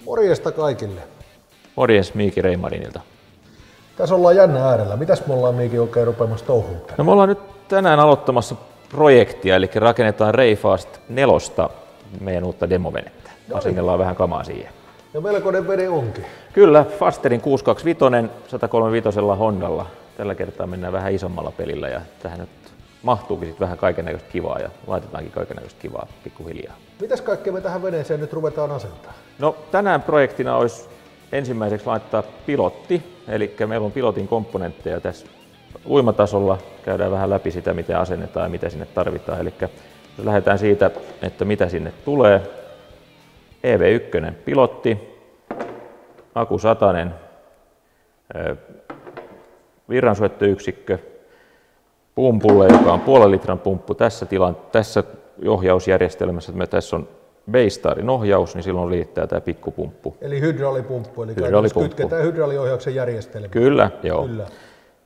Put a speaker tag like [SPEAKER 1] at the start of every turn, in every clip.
[SPEAKER 1] Morjesta kaikille.
[SPEAKER 2] Morjes Miiki Reimarinilta.
[SPEAKER 1] Tässä ollaan jännä äärellä. Mitäs me ollaan Miiki oikein rupeamassa touhuun?
[SPEAKER 2] No me ollaan nyt tänään aloittamassa projektia, eli rakennetaan Rayfast 4 meidän uutta demovenettä. Asennellaan vähän kamaa siihen.
[SPEAKER 1] Ja melkoinen vene onkin.
[SPEAKER 2] Kyllä, Fasterin 625 135 Hondalla. Tällä kertaa mennään vähän isommalla pelillä ja tähän nyt mahtuukin sitten vähän kaikennäköistä kivaa ja laitetaankin kaikennäköistä kivaa pikkuhiljaa.
[SPEAKER 1] Mitäs kaikkea me tähän veneeseen nyt ruvetaan asentamaan?
[SPEAKER 2] No tänään projektina olisi ensimmäiseksi laittaa pilotti, eli meillä on pilotin komponentteja tässä uimatasolla. Käydään vähän läpi sitä, miten asennetaan ja mitä sinne tarvitaan. Eli jos lähdetään siitä, että mitä sinne tulee. EV1 pilotti, Aku 100, virransyöttöyksikkö, pumpulle, joka on 0,5 litran pumppu tässä ohjausjärjestelmässä. Tässä on Baystarin ohjaus, niin silloin liittää tämä pikkupumppu.
[SPEAKER 1] Eli hydraulipumppu, eli kytketään hydrauliohjauksen järjestelmä.
[SPEAKER 2] Kyllä, joo. Kyllä.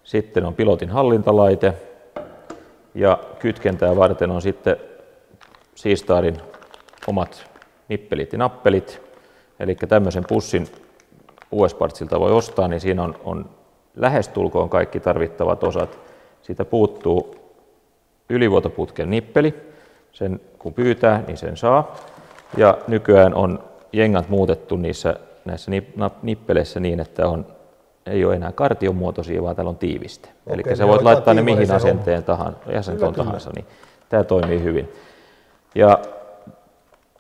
[SPEAKER 2] Sitten on pilotin hallintalaite ja kytkentää varten on sitten SeaStarin omat nippelit ja nappelit. Eli tämmöisen pussin US-partsilta voi ostaa, niin siinä on lähestulkoon kaikki tarvittavat osat. Siitä puuttuu ylivuotoputken nippeli. Sen kun pyytää, niin sen saa. Ja nykyään on jengat muutettu näissä nippeleissä niin, että ei ole enää kartion muotoisia, vaan täällä on tiiviste. Eli sä voit laittaa ne mihin asentoon tahansa, niin tämä toimii hyvin. Ja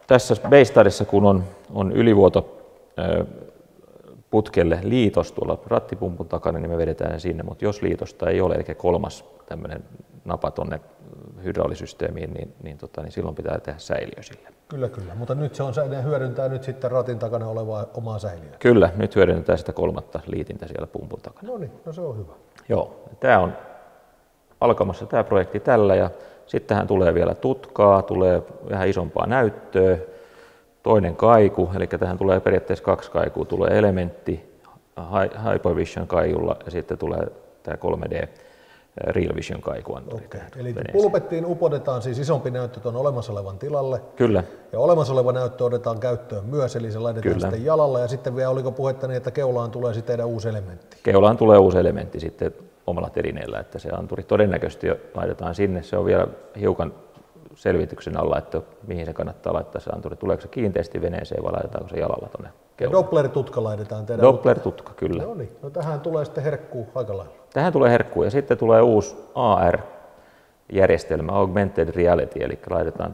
[SPEAKER 2] tässä Baystarissa, kun on ylivuoto putkelle liitos tuolla rattipumpun takana, niin me vedetään ne sinne, mutta jos liitosta ei ole, eli kolmas tämmöinen napa tuonne hydraulisysteemiin, niin silloin pitää tehdä säiliö sille.
[SPEAKER 1] Kyllä, mutta nyt ne hyödyntää nyt sitten ratin takana olevaa omaa säiliöä.
[SPEAKER 2] Kyllä, nyt hyödynnetään sitä kolmatta liitintä siellä pumpun takana.
[SPEAKER 1] No niin, no se on hyvä.
[SPEAKER 2] Joo, tämä on alkamassa tämä projekti tällä ja sittenhän tulee vielä tutkaa, tulee vähän isompaa näyttöä, toinen kaiku, eli tähän tulee periaatteessa 2 kaikua, tulee elementti Hypervision kaikulla ja sitten tulee tämä 3D Real Vision kaikuanturi.
[SPEAKER 1] Okay. Eli pulpettiin upotetaan siis isompi näyttö tuon olemassa olevan tilalle.
[SPEAKER 2] Kyllä.
[SPEAKER 1] Ja olemassa oleva näyttö otetaan käyttöön myös, eli se laitetaan sitten jalalla. Ja sitten vielä oliko puhetta niin, että keulaan tulee sitten tehdä uusi elementti?
[SPEAKER 2] Keulaan tulee uusi elementti sitten omalla telineellä, että se anturi todennäköisesti laitetaan sinne. Se on vielä hiukan selvityksen alla, että mihin se kannattaa laittaa se anturi. Tuleeko se kiinteästi veneeseen vai laitetaanko se jalalla tuonne keulaan?
[SPEAKER 1] Doppler-tutka laitetaan tehdä.
[SPEAKER 2] Doppler-tutka, kyllä.
[SPEAKER 1] No niin, no tähän tulee sitten herkkuu aika lailla.
[SPEAKER 2] Tähän tulee herkkuu ja sitten tulee uusi AR-järjestelmä, Augmented Reality, eli laitetaan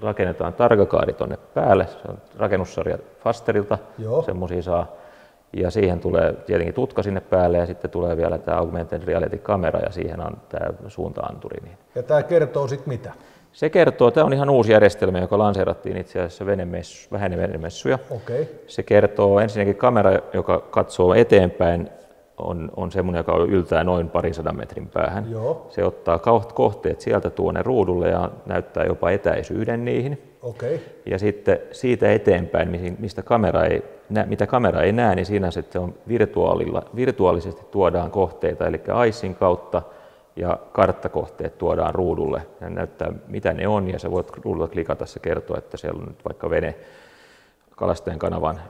[SPEAKER 2] rakennetaan targakaari tuonne päälle, se on rakennussarja Fasterilta, semmoisia saa. Ja siihen tulee tietenkin tutka sinne päälle ja sitten tulee vielä tämä Augmented Reality-kamera ja siihen on tämä suunta-anturi.
[SPEAKER 1] Ja tämä kertoo sitten mitä?
[SPEAKER 2] Se kertoo, tämä on ihan uusi järjestelmä, joka lanseerattiin itse asiassa vähän venemessuja.
[SPEAKER 1] Okay.
[SPEAKER 2] Se kertoo ensinnäkin kamera, joka katsoo eteenpäin, on semmoinen, joka yltää noin 200 metrin päähän.
[SPEAKER 1] Joo.
[SPEAKER 2] Se ottaa kohteet sieltä tuonne ruudulle ja näyttää jopa etäisyyden niihin.
[SPEAKER 1] Okay.
[SPEAKER 2] Ja sitten siitä eteenpäin, mitä kamera ei näe, niin siinä sitten on virtuaalisesti tuodaan kohteita, eli AISin kautta ja karttakohteet tuodaan ruudulle. Ja näyttää, mitä ne on, ja sä voit ruudulta klikata, se kertoo, että siellä on nyt vaikka vene, Kalastajan kanavan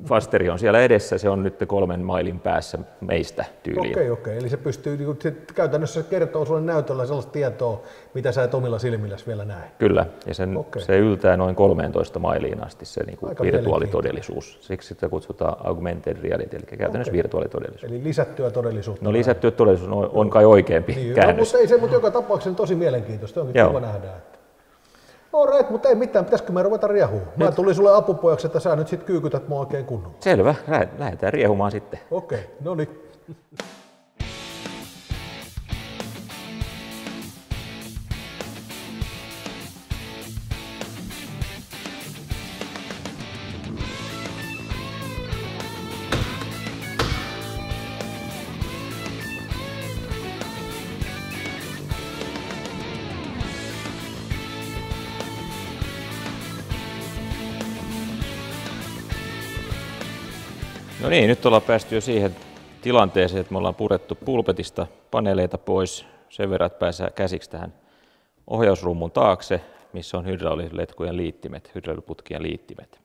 [SPEAKER 2] Fasteri on siellä edessä, se on nyt 3 mailin päässä meistä tyyliin.
[SPEAKER 1] Okei. Eli se pystyy, käytännössä kertoo sulle näytöllä sellaista tietoa, mitä sä et omilla silmilläsi vielä näe.
[SPEAKER 2] Kyllä, ja se yltää noin 13 mailiin asti se niin kuin virtuaalitodellisuus. Siksi sitä kutsutaan augmented reality, eli käytännössä virtuaalitodellisuus.
[SPEAKER 1] Eli lisättyä todellisuutta.
[SPEAKER 2] No lisättyä todellisuus on kai oikeampi käännös.
[SPEAKER 1] Mutta joka tapauksessa tosi mielenkiintoista, onkin kiva nähdä. Alright, mutta ei mitään, pitäisikö me ruveta riehumaan? Mä tulin sulle apupojaksi, että sä nyt sit kyykytät mua oikein kunnolla.
[SPEAKER 2] Selvä, lähdetään riehumaan sitten.
[SPEAKER 1] Okei, no niin.
[SPEAKER 2] No niin, nyt ollaan päästy jo siihen tilanteeseen, että me ollaan purettu pulpetista paneeleita pois sen verran, että pääsee käsiksi tähän ohjausruumun taakse, missä on hydrauliletkujen liittimet, hydrauliputkien liittimet.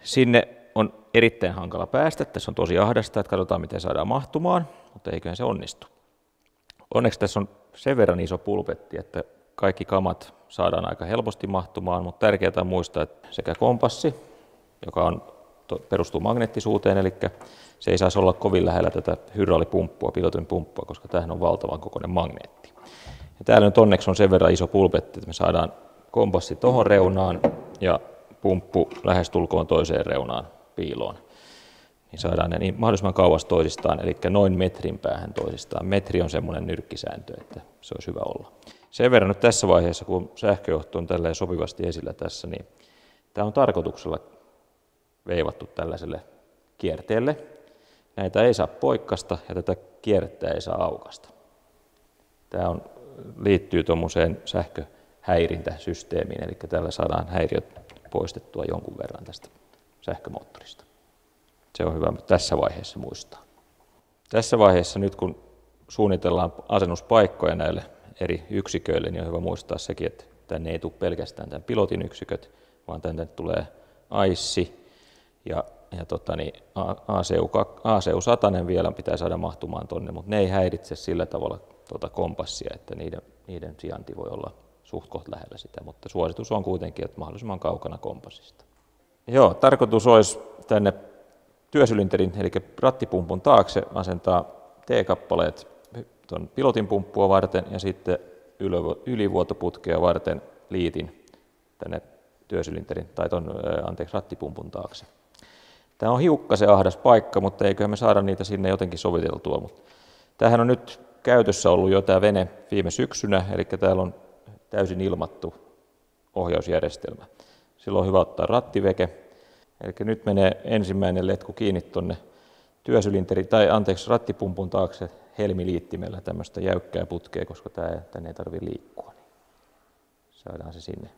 [SPEAKER 2] Sinne on erittäin hankala päästä. Tässä on tosi ahdasta, että katsotaan miten saadaan mahtumaan, mutta eiköhän se onnistu. Onneksi tässä on sen verran iso pulpetti, että kaikki kamat saadaan aika helposti mahtumaan, mutta tärkeää on muistaa, että sekä kompassi, joka perustuu magneettisuuteen, eli se ei saisi olla kovin lähellä tätä hydraulipumppua, pilotin pumppua, koska tämähän on valtavan kokoinen magneetti. Ja täällä nyt onneksi on sen verran iso pulpetti, että me saadaan kompassi tuohon reunaan ja pumppu lähestulkoon toiseen reunaan piiloon. Niin saadaan ne niin mahdollisimman kauas toisistaan, eli noin metrin päähän toisistaan. Metri on semmoinen nyrkkisääntö, että se olisi hyvä olla. Sen verran nyt tässä vaiheessa, kun sähköjohto on tälleen sopivasti esillä tässä, niin tämä on tarkoituksella veivattu tällaiselle kierteelle. Näitä ei saa poikkasta ja tätä kierrettä ei saa aukasta. Tämä liittyy tuommoiseen sähköhäirintäsysteemiin, eli tällä saadaan häiriöt poistettua jonkun verran tästä sähkömoottorista. Se on hyvä tässä vaiheessa muistaa. Tässä vaiheessa nyt kun suunnitellaan asennuspaikkoja näille eri yksiköille, niin on hyvä muistaa sekin, että tänne ei tule pelkästään tämän pilotin yksiköt, vaan tänne tulee AISSI ja ACU 100 vielä pitää saada mahtumaan tonne, mutta ne ei häiritse sillä tavalla kompassia, että niiden sijainti voi olla suht koht lähellä sitä, mutta suositus on kuitenkin, että mahdollisimman kaukana kompassista. Joo, tarkoitus olisi tänne työsylinterin, eli rattipumpun taakse asentaa T-kappaleet tuon pilotin pumppua varten ja sitten ylivuotoputkea varten liitin tänne työsylinterin tai rattipumpun taakse. Tämä on hiukkasen ahdas paikka, mutta eiköhän me saada niitä sinne jotenkin soviteltua. Tämähän on nyt käytössä ollut jo tämä vene viime syksynä, eli täällä on täysin ilmattu ohjausjärjestelmä. Silloin on hyvä ottaa rattiveke. Eli nyt menee ensimmäinen letku kiinni tuonne rattipumpun taakse helmiliittimellä tämmöistä jäykkää putkea, koska tänne ei tarvitse liikkua. Niin saadaan se sinne.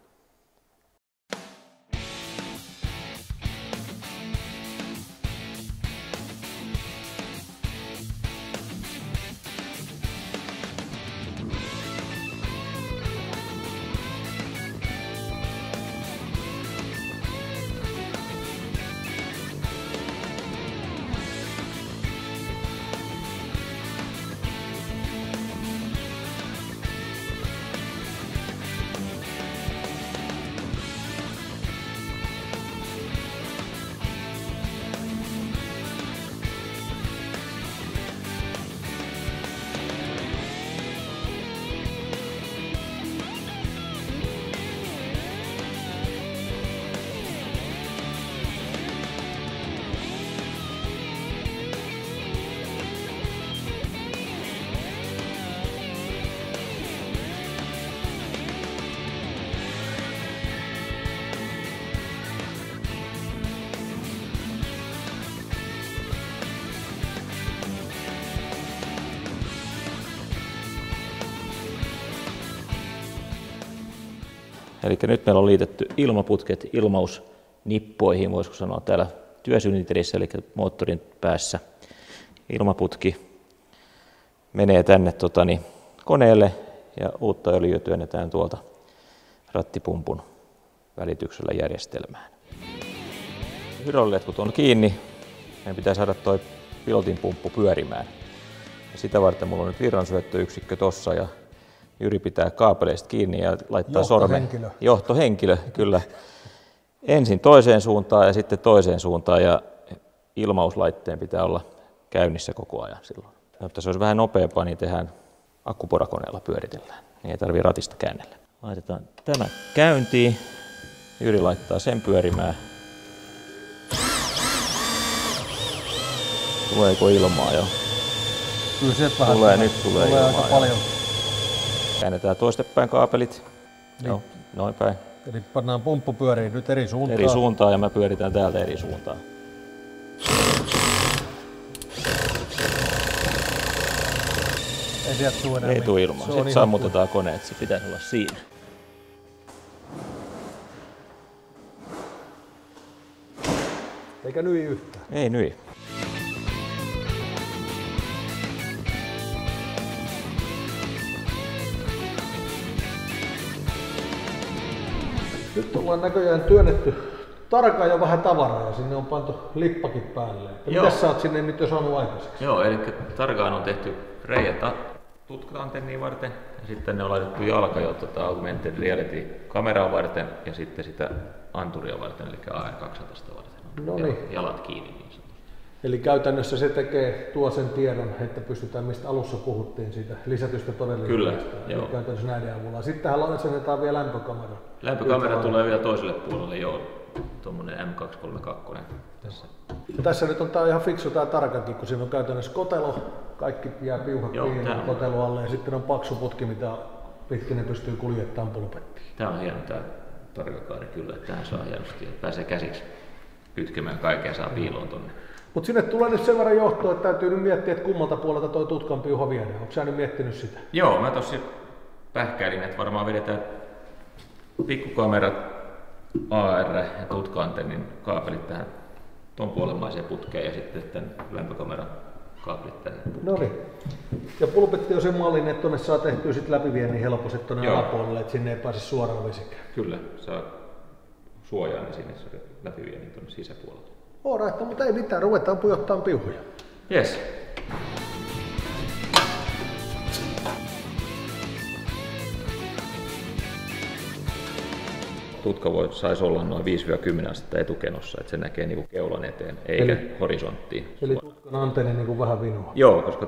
[SPEAKER 2] Eli nyt meillä on liitetty ilmaputket ilmausnippoihin, voisiko sanoa täällä työsylinterissä, eli moottorin päässä. Ilmaputki menee tänne koneelle ja uutta öljyä työnnetään tuolta rattipumpun välityksellä järjestelmään. Hydrauliletkut on kiinni. Meidän pitää saada tuo pilotin pumppu pyörimään. Ja sitä varten mulla on nyt virransyöttöyksikkö tuossa ja Jyri pitää kaapeleista kiinni ja laittaa sormen. Johtohenkilö, kyllä. Ensin toiseen suuntaan ja sitten toiseen suuntaan ja ilmauslaitteen pitää olla käynnissä koko ajan silloin. Jotta se olisi vähän nopeampaa, niin tehdään akkuporakoneella pyöritellään. Niin ei tarvitse ratista käännellä. Laitetaan tämä käyntiin. Jyri laittaa sen pyörimään. Tuleeko ilmaa jo?
[SPEAKER 1] Kyllä sieltä vähän
[SPEAKER 2] tulee, nyt tulee ilmaa
[SPEAKER 1] aika paljon.
[SPEAKER 2] Käännetään toistepäin kaapelit.
[SPEAKER 1] Niin.
[SPEAKER 2] Joo, noin päin.
[SPEAKER 1] Eli pannaan pumppu pyöriin nyt eri suuntaan.
[SPEAKER 2] Eri suuntaan ja me pyöritään täältä eri suuntaan.
[SPEAKER 1] Ei sieltä tule enää.
[SPEAKER 2] Ei tule ilmaa. Sitten sammutetaan koneet. Se pitäisi olla siinä.
[SPEAKER 1] Eikä nyi yhtään.
[SPEAKER 2] Ei nyi.
[SPEAKER 1] Nyt ollaan näköjään työnnetty Tarkaan jo vähän tavaraa ja sinne on pantu lippakin päälle. Mitäs sä oot sinne nyt jo saanut aikaiseksi?
[SPEAKER 2] Joo, eli Tarkaan on tehty reijät tutka-antennia varten ja sitten ne on laitettu jalka jo augmented reality kameraa varten ja sitten sitä anturia varten, eli AR200 varten.
[SPEAKER 1] No niin.
[SPEAKER 2] Jalat kiinni niin sanotusti.
[SPEAKER 1] Eli käytännössä se tuo sen tiedon, että pystytään, mistä alussa puhuttiin, siitä lisätystä todellisuudesta.
[SPEAKER 2] Kyllä,
[SPEAKER 1] joo. Käytännössä näiden avulla. Sittenhän asennetaan vielä lämpökamera.
[SPEAKER 2] Lämpökamera tulee vielä toiselle puolelle, joo. Tuommoinen M232 tässä.
[SPEAKER 1] Ja tässä nyt on tää ihan fiksu tää Tarkankin, kun siinä on käytännössä kotelo, kaikki jää piuhat kiinni kotelo alle ja sitten on paksu putki, mitä pitkin ne pystyy kuljettamaan pulpettiin.
[SPEAKER 2] Tää on hieno tää Tarkakaari kyllä, että tähän saa hienosti ja pääsee käsiksi kytkemään kaikkea, saa piiloon tonne.
[SPEAKER 1] Mut sinne tulee nyt sen verran johtoa, että täytyy nyt miettiä, että kummalta puolelta toi tutkan piuha viedään. Onko sä nyt miettinyt sitä?
[SPEAKER 2] Joo, mä tossa pähkäilin, että varmaan vedetään pikkukamerat, AR ja tutka-antennin kaapelit tähän ton puolenmaiseen putkeen ja sitten tämän lämpökameran kaapelit tänne putkeen.
[SPEAKER 1] No niin. Ja pulpetti on sen mallin, että tonne saa tehtyä sit läpiviennin helposti tonne alapuolelle, että sinne ei pääse suoraan vesikään.
[SPEAKER 2] Kyllä, saa suojaa niin sinne läpiviennin tonne sisäpuolelle.
[SPEAKER 1] Alright, mutta ei mitään, ruvetaan pujottaan piuhoja.
[SPEAKER 2] Yes. Tutka saisi olla noin 5-10 astetta etukenossa, että se näkee niinku keulan eteen, eikä horisonttiin.
[SPEAKER 1] Eli tutkan antenni niinku vähän vinua?
[SPEAKER 2] Joo, koska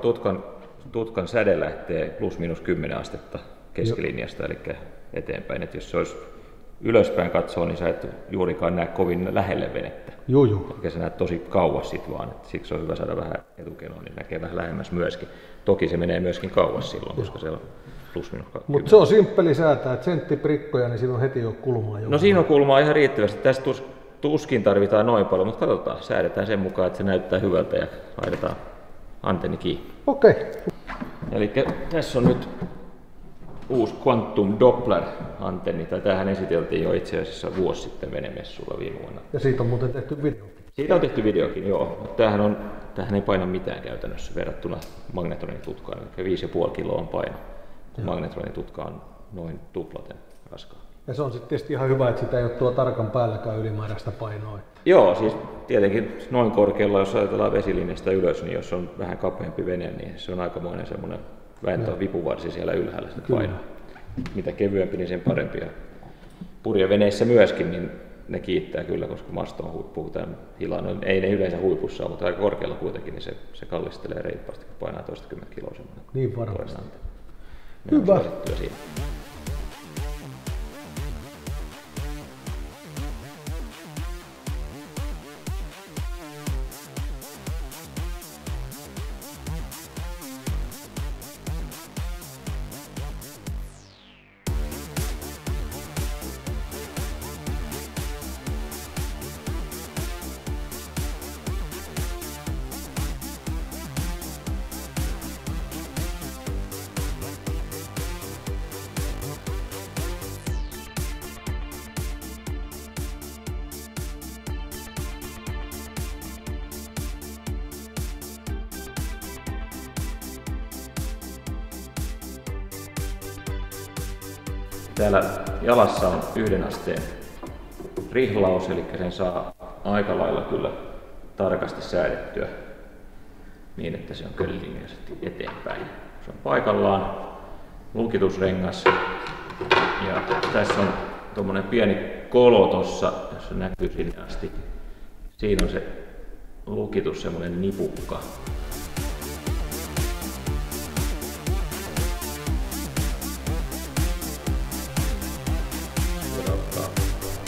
[SPEAKER 2] tutkan säde lähtee +/- 10 astetta keskilinjasta, eli eteenpäin. Et jos se olisi ylöspäin katsoa, niin sä et juurikaan näe kovin lähelle venettä.
[SPEAKER 1] Joo.
[SPEAKER 2] Eli sä näet tosi kauas sit vaan, et siksi on hyvä saada vähän etukenoa, niin näkee vähän lähemmäs myöskin. Toki se menee myöskin kauas silloin, koska se on +/-
[SPEAKER 1] Mutta se on simppeli säätää, että senttiprikkoja, niin siinä on heti jo kulmaa.
[SPEAKER 2] No siinä on kulmaa ihan riittävästi. Tästä tuskin tarvitaan noin paljon, mutta katsotaan, säädetään sen mukaan, että se näyttää hyvältä ja laitetaan antenni kiinni.
[SPEAKER 1] Okei.
[SPEAKER 2] Eli tässä on nyt uusi Quantum Doppler-antenni, tai tämähän esiteltiin jo itse asiassa vuosi sitten venemessulla viime vuonna.
[SPEAKER 1] Ja siitä on muuten tehty video.
[SPEAKER 2] Siitä on tehty videokin, joo. Tämähän ei paina mitään käytännössä verrattuna magnetronitutkaan, eli 5,5 kiloa on paino, kun magnetronitutka on noin tuplaten raskaa.
[SPEAKER 1] Ja se on sitten tietysti ihan hyvä, että sitä ei ole tuo Tarkan päälläkään ylimääräistä painoa.
[SPEAKER 2] Joo, siis tietenkin noin korkealla, jos ajatellaan vesilinjasta ylös, niin jos on vähän kapeampi vene, niin se on aikamoinen semmoinen vipuvarsi siellä ylhäällä sitä painoa. Mitä kevyempi, niin sen parempi. Purjeveneissä myöskin, niin ne kiittää kyllä, koska masto on puhutaan hilaa. No, ei ne yleensä huipussa ole, mutta aika korkealla kuitenkin, niin se kallistelee reippaasti, kun painaa 20 kiloa semmoinen.
[SPEAKER 1] Niin varmasti.
[SPEAKER 2] Hyvä. Täällä jalassa on 1 asteen rihlaus, eli sen saa aika lailla kyllä tarkasti säädettyä niin, että se on kölilinjaisesti eteenpäin. Se on paikallaan, lukitusrengas ja tässä on tuommoinen pieni kolo tossa, jossa näkyy sinne asti. Siinä on se lukitus, semmoinen nipukka.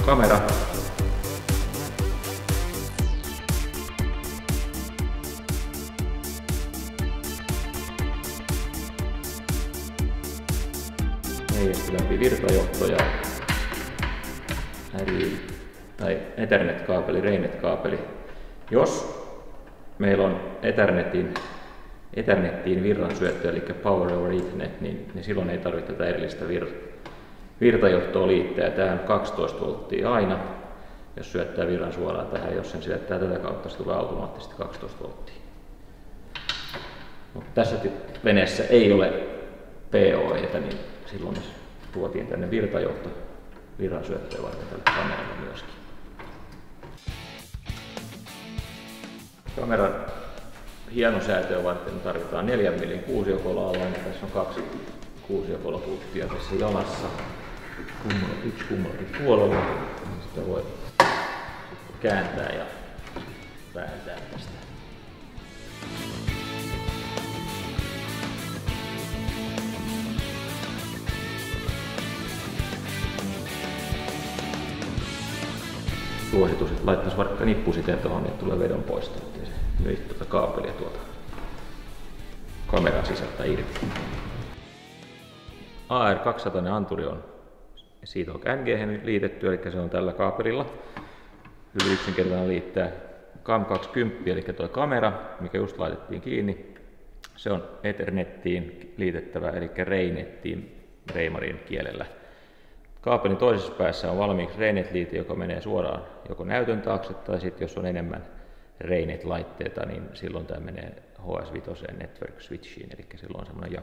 [SPEAKER 2] Kamera. Heijastilämpi virtajohto ja tai Ethernet-kaapeli, Rainet-kaapeli. Jos meillä on Ethernettiin virransyöttö, eli Power over Ethernet, niin silloin ei tarvitse tätä erillistä virtajohtoa liittää. Tämä on 12 volttia aina, jos syöttää virran suoraan tähän. Jos sen syöttää tätä kautta, se tulee automaattisesti 12 volttia. Mutta tässä veneessä ei ole PoE:tä, niin silloin tuotiin tänne virtajohto virran syöttöä varten tällä kameralla myöskin. Kameran hienosäätöä varten tarvitaan 4 mm kuusiokolalla, ja tässä on 2 kuusiokolaputtia tässä jalassa. Yksi kummallakin puolella. Sitä voi kääntää ja vääntää tästä. Suositus, että laittaisi vaikka nippusiteen tuohon, niin tulee vedon pois, ettei se myisi tuota kaapelia tuolta kameran sisältä irti. AR200 anturi on siitä on NG liitetty, eli se on tällä kaapelilla. Hyvin yksinkertainen liittää. CAM20, eli tuo kamera, mikä just laitettiin kiinni, se on Ethernettiin liitettävä, eli Reinettiin Reimarin kielellä. Kaapelin toisessa päässä on valmiiksi Reinet-liite, joka menee suoraan joko näytön taakse, tai sitten jos on enemmän Reinet-laitteita, niin silloin tämä menee HS5 Network Switchiin, eli silloin on semmoinen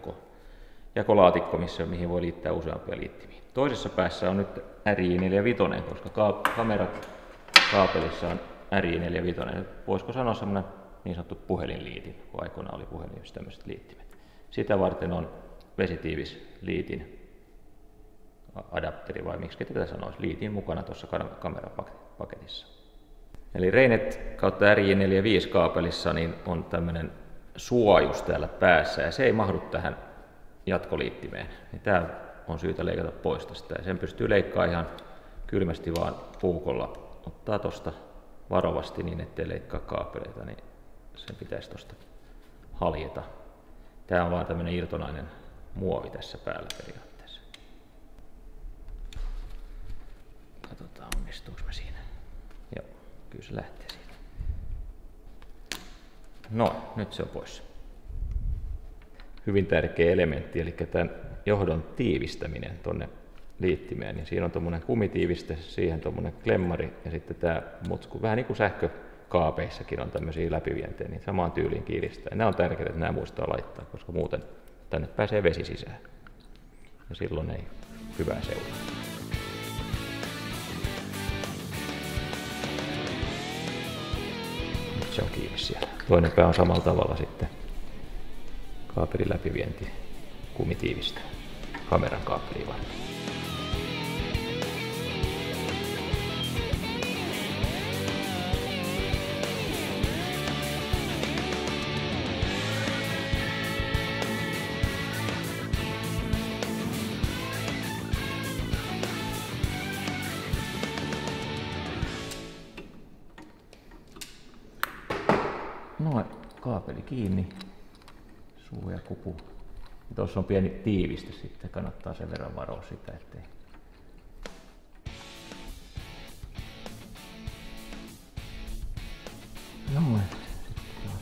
[SPEAKER 2] jakolaatikko, mihin voi liittää useampia liittimiä. Toisessa päässä on nyt RJ45, koska kamerat kaapelissa on RJ45. Voisiko sanoa semmoinen niin sanottu puhelinliitin, kun aikoinaan oli puhelimissa tämmöiset liittimet. Sitä varten on vesitiivis liitin adapteri, vai miksi tätä sanoisi, liitin mukana tuossa kamerapaketissa. Eli Reinet kautta RJ45 kaapelissa niin on tämmöinen suojus täällä päässä, ja se ei mahdu tähän jatkoliittimeen. Niin tämä on syytä leikata pois tästä, ja sen pystyy leikkaamaan ihan kylmästi vaan puukolla. Ottaa tuosta varovasti niin, ettei leikkaa kaapeleita, niin sen pitäisi tuosta haljeta. Tämä on vaan tämmöinen irtonainen muovi tässä päällä periaatteessa. Katsotaan, onnistuuko me siinä. Joo, kyllä se lähtee siitä. No, nyt se on pois. Hyvin tärkeä elementti, eli tämän johdon tiivistäminen tuonne liittimeen, niin siinä on tuommoinen kumitiiviste, siihen tuommoinen klemmari ja sitten tämä mutsku, vähän niin kuin sähkökaapeissakin on tämmöisiä läpivientejä, niin samaan tyyliin kiiristää. Nämä on tärkeää, että nämä muistaa laittaa, koska muuten tänne pääsee vesi sisään ja silloin ei hyvää seuraa. Nyt se on kiinni siellä. Toinen pää on samalla tavalla sitten kaapelin läpivienti kumitiivistä kameran kaapeliin varten. Noin, kaapeli kiinni, suu ja kupu. Tuossa on pieni tiivistys, sitten kannattaa sen verran varoa sitä, ettei. Noin, sitten taas.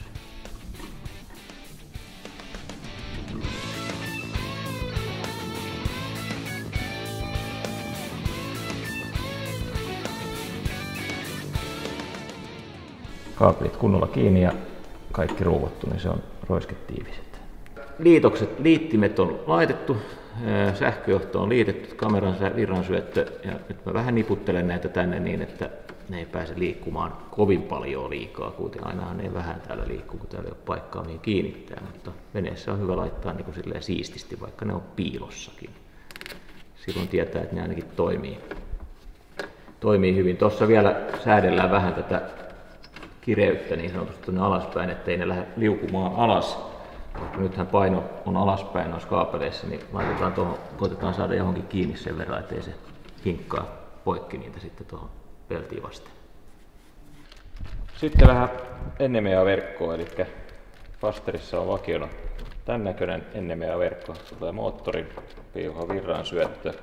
[SPEAKER 2] Kaapelit kunnolla kiinni ja kaikki ruuvottu, niin se on roisketiiviset. Liittimet on laitettu, sähköjohto on liitetty, kameran virransyöttö, ja nyt mä vähän niputtelen näitä tänne niin, että ne ei pääse liikkumaan kovin paljon liikaa, kuten ainahan ne vähän täällä liikkuu, kun täällä ei ole paikkaa mihin kiinnittää, mutta veneessä on hyvä laittaa niin kuin silleen siististi, vaikka ne on piilossakin. Silloin tietää, että ne ainakin toimii hyvin. Tuossa vielä säädellään vähän tätä kireyttä niin sanotusti tuonne alaspäin, ettei ne lähde liukumaan alas. Vaikka nythän paino on alaspäin noissa kaapeleissa, niin laitetaan tuohon, koitetaan saada johonkin kiinni sen verran, ettei se hinkkaa poikki niitä sitten tuohon peltiin vasten. Sitten vähän NMEA-verkkoa, eli Fasterissa on vakiona tämän näköinen NMEA-verkko. Tulee moottorin piuha virran syöttö.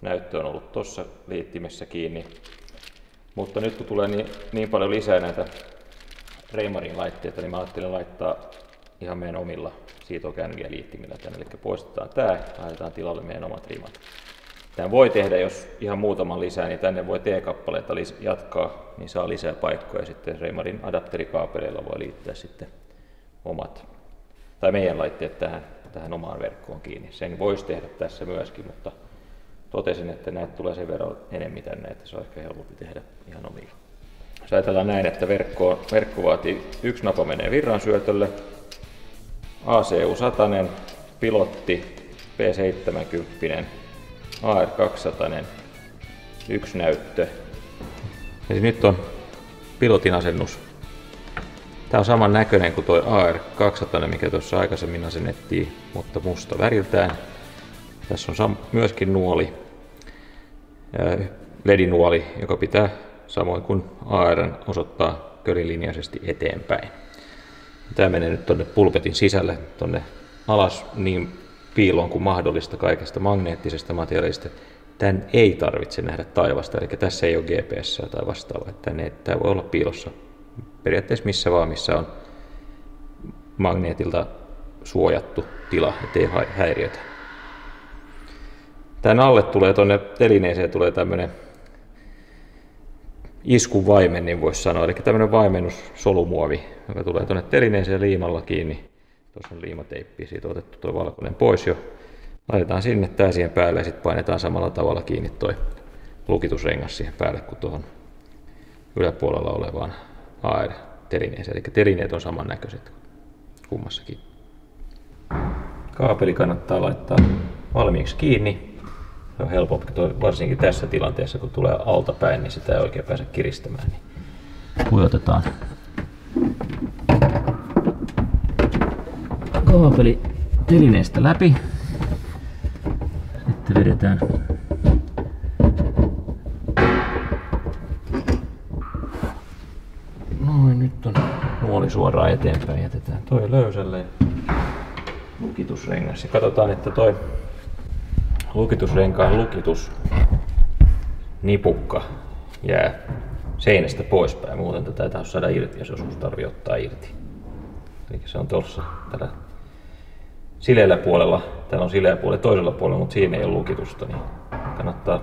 [SPEAKER 2] Näyttö on ollut tuossa liittimessä kiinni. Mutta nyt kun tulee niin paljon lisää näitä Reimarin laitteita, niin mä ajattelin laittaa ihan meidän omilla siitokäännöjä liittimillä tänne. Eli poistetaan tämä ja laitetaan tilalle meidän omat rimat. Tämän voi tehdä, jos ihan muutaman lisää, niin tänne voi T-kappaleita jatkaa, niin saa lisää paikkoja. Sitten Reimarin adapterikaapeleilla voi liittää sitten omat, tai meidän laitteet tähän omaan verkkoon kiinni. Sen voisi tehdä tässä myöskin, mutta totesin, että näitä tulee sen verran enemmän tänne, että se on ehkä helpompi tehdä ihan omilla. Jos ajatellaan näin, että verkko vaatii 1 napa menee virransyötölle, ACU 100, pilotti, P70, AR 200, 1 näyttö. Ja nyt on pilotin asennus. Tämä on saman näköinen kuin tuo AR 200, mikä tuossa aikaisemmin asennettiin, mutta musta väriltään. Tässä on myöskin nuoli, LED-nuoli, joka pitää samoin kuin AR osoittaa körilinjaisesti eteenpäin. Tämä menee nyt tuonne pulpetin sisälle, tuonne alas niin piiloon kuin mahdollista kaikesta magneettisesta materiaalista. Tän ei tarvitse nähdä taivasta, eli tässä ei ole GPS tai vastaavaa. Tämä voi olla piilossa periaatteessa missä vaan, missä on magneetilta suojattu tila, ettei häiriötä. Tän alle tulee tuonne telineeseen tulee tämmöinen iskuvaimen, niin voisi sanoa, eli tämmöinen vaimennussolumuovi, joka tulee tuonne telineeseen liimalla kiinni. Tuossa on liimateippi, siitä on otettu tuo valkoinen pois jo. Laitetaan sinne tää siihen päälle ja sitten painetaan samalla tavalla kiinni toi lukitusrengas siihen päälle kuin tuohon yläpuolella olevaan AR-telineeseen. Eli telineet on samannäköiset kummassakin. Kaapeli kannattaa laittaa valmiiksi kiinni. Se on helpompi, varsinkin tässä tilanteessa, kun tulee alta päin, niin sitä ei oikein pääse kiristämään. Niin pujotetaan kaapeli telineestä läpi. Sitten vedetään noin, nyt on nuoli suoraan eteenpäin. Jätetään toi löysälle lukitusrengas ja katsotaan, että toi lukitusrenkaan lukitusnipukka jää seinästä poispäin. Muuten tätä ei tahdo saada irti, jos joskus tarvii ottaa irti. Eli se on tuossa tällä sileällä puolella. Täällä on sileä puoli toisella puolella, mutta siinä ei ole lukitusta. Niin kannattaa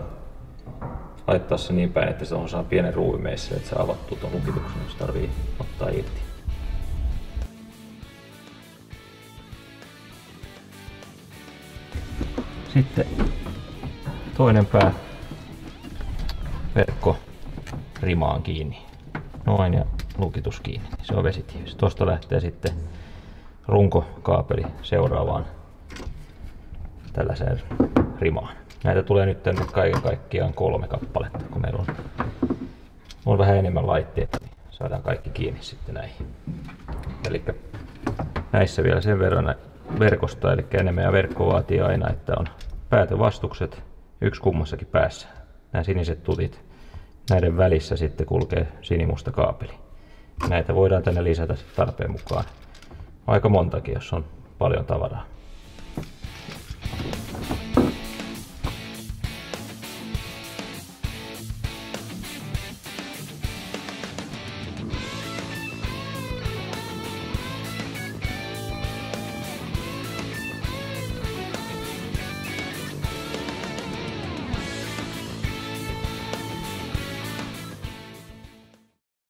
[SPEAKER 2] laittaa se niin päin, että se on saa pienen ruuvin meissä, että se avattuu tuon lukituksen, jos tarvii ottaa irti. Sitten toinen pää verkko rimaan kiinni. Noin, ja lukitus kiinni. Se on vesitiivis. Tuosta lähtee sitten runkokaapeli seuraavaan tällaiseen rimaan. Näitä tulee nyt tänne kaiken kaikkiaan 3 kappaletta, kun meillä on vähän enemmän laitteita, niin saadaan kaikki kiinni sitten näihin. Eli näissä vielä sen verran verkosta, eli enemmän verkko vaatii aina, että on päätövastukset 1 kummassakin päässä. Nämä siniset tutit, näiden välissä sitten kulkee sinimusta kaapeli. Näitä voidaan tänne lisätä tarpeen mukaan aika montakin, jos on paljon tavaraa.